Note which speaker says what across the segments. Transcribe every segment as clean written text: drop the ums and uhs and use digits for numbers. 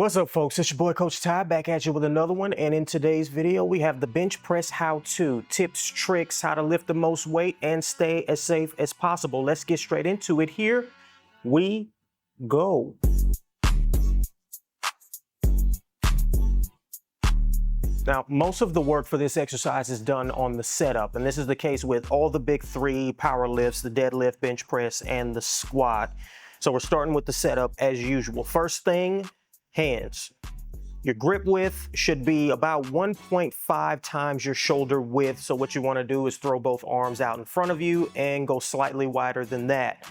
Speaker 1: What's up, folks? It's your boy Coach Ty back at you with another one, and in today's video we have the bench press how-to tips, tricks, how to lift the most weight and stay as safe as possible. Let's get straight into it. Here we go. Now, most of the work for this exercise is done on the setup, and this is the case with all the big three power lifts: the deadlift, bench press, and the squat. So we're starting with the setup as usual. First thing, hands. Your grip width should be about 1.5 times your shoulder width. So what you want to do is throw both arms out in front of you and go slightly wider than that.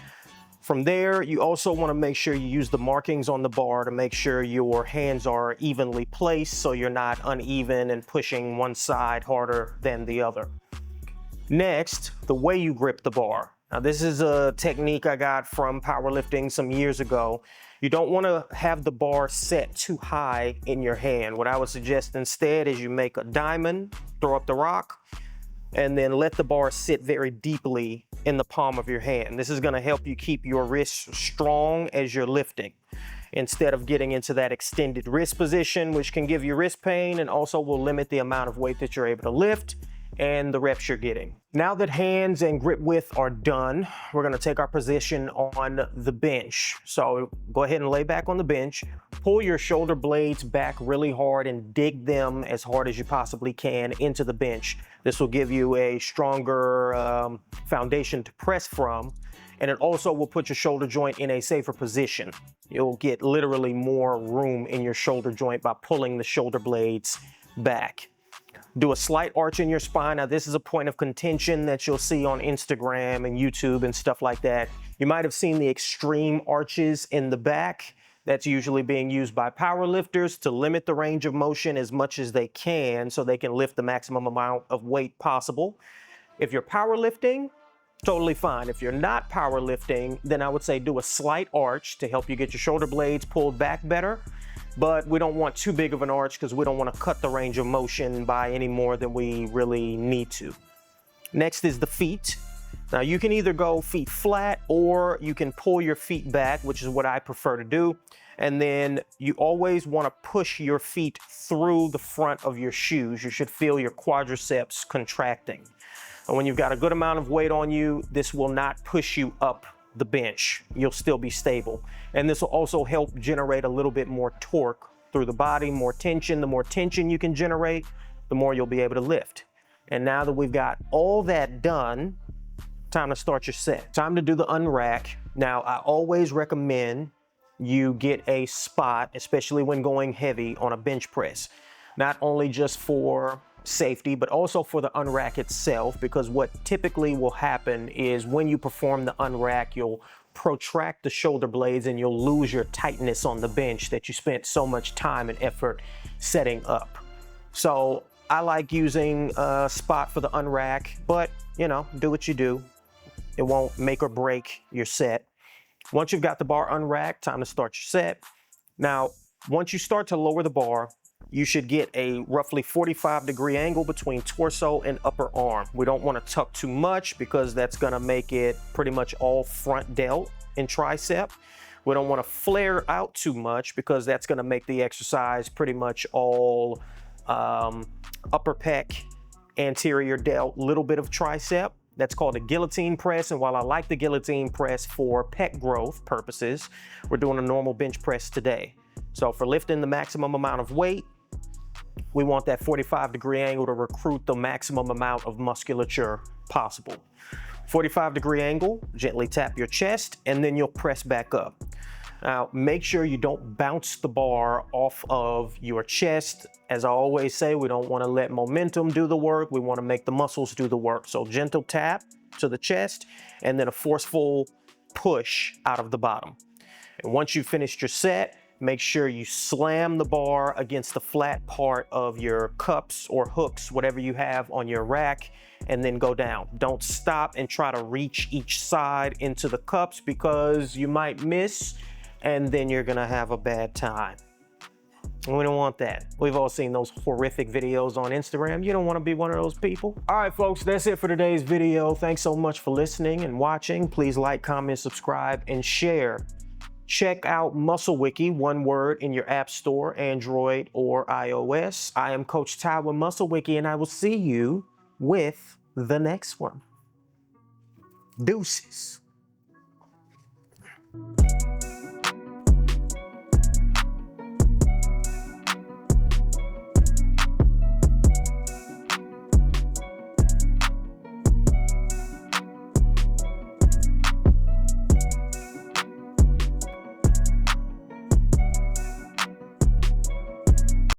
Speaker 1: From there, you also want to make sure you use the markings on the bar to make sure your hands are evenly placed so you're not uneven and pushing one side harder than the other. Next, the way you grip the bar. Now, this is a technique I got from powerlifting some years ago. You don't want to have the bar set too high in your hand. What I would suggest instead is you make a diamond, throw up the rock, and then let the bar sit very deeply in the palm of your hand. This is going to help you keep your wrists strong as you're lifting, instead of getting into that extended wrist position, which can give you wrist pain and also will limit the amount of weight that you're able to lift and the reps you're getting. Now that hands and grip width are done, we're gonna take our position on the bench. So go ahead and lay back on the bench, pull your shoulder blades back really hard and dig them as hard as you possibly can into the bench. This will give you a stronger foundation to press from, and it also will put your shoulder joint in a safer position. You'll get literally more room in your shoulder joint by pulling the shoulder blades back. Do a slight arch in your spine. Now, this is a point of contention that you'll see on Instagram and YouTube and stuff like that. You might have seen the extreme arches in the back. That's usually being used by powerlifters to limit the range of motion as much as they can so they can lift the maximum amount of weight possible. If you're powerlifting, totally fine. If you're not powerlifting, then I would say do a slight arch to help you get your shoulder blades pulled back better. But we don't want too big of an arch because we don't want to cut the range of motion by any more than we really need to. Next is the feet. Now, you can either go feet flat or you can pull your feet back, which is what I prefer to do. And then you always want to push your feet through the front of your shoes. You should feel your quadriceps contracting. And when you've got a good amount of weight on you, this will not push you up the bench. You'll still be stable. And this will also help generate a little bit more torque through the body, more tension. The more tension you can generate, the more you'll be able to lift. And now that we've got all that done, time to start your set. Time to do the unrack. Now, I always recommend you get a spot, especially when going heavy on a bench press, not only just for safety, but also for the unrack itself, because what typically will happen is when you perform the unrack, you'll protract the shoulder blades and you'll lose your tightness on the bench that you spent so much time and effort setting up. So I like using a spot for the unrack, but you know, do what you do. It won't make or break your set. Once you've got the bar unracked, time to start your set. Now, once you start to lower the bar, you should get a roughly 45-degree angle between torso and upper arm. We don't want to tuck too much because that's going to make it pretty much all front delt and tricep. We don't want to flare out too much because that's going to make the exercise pretty much all upper pec, anterior delt, little bit of tricep. That's called a guillotine press, and while I like the guillotine press for pec growth purposes, we're doing a normal bench press today. So for lifting the maximum amount of weight, we want that 45-degree angle to recruit the maximum amount of musculature possible. 45-degree angle, gently tap your chest, and then you'll press back up. Now, make sure you don't bounce the bar off of your chest. As I always say, we don't want to let momentum do the work. We want to make the muscles do the work. So gentle tap to the chest, and then a forceful push out of the bottom. And once you've finished your set, make sure you slam the bar against the flat part of your cups or hooks, whatever you have on your rack, and then go down. Don't stop and try to reach each side into the cups because you might miss and then you're gonna have a bad time. We don't want that. We've all seen those horrific videos on Instagram. You don't want to be one of those people. All right, folks, that's it for today's video. Thanks so much for listening and watching. Please like, comment, subscribe, and share. Check out Muscle Wiki, one word, in your App Store, Android or iOS. I am Coach Ty with Muscle Wiki, and I will see you with the next one. Deuces.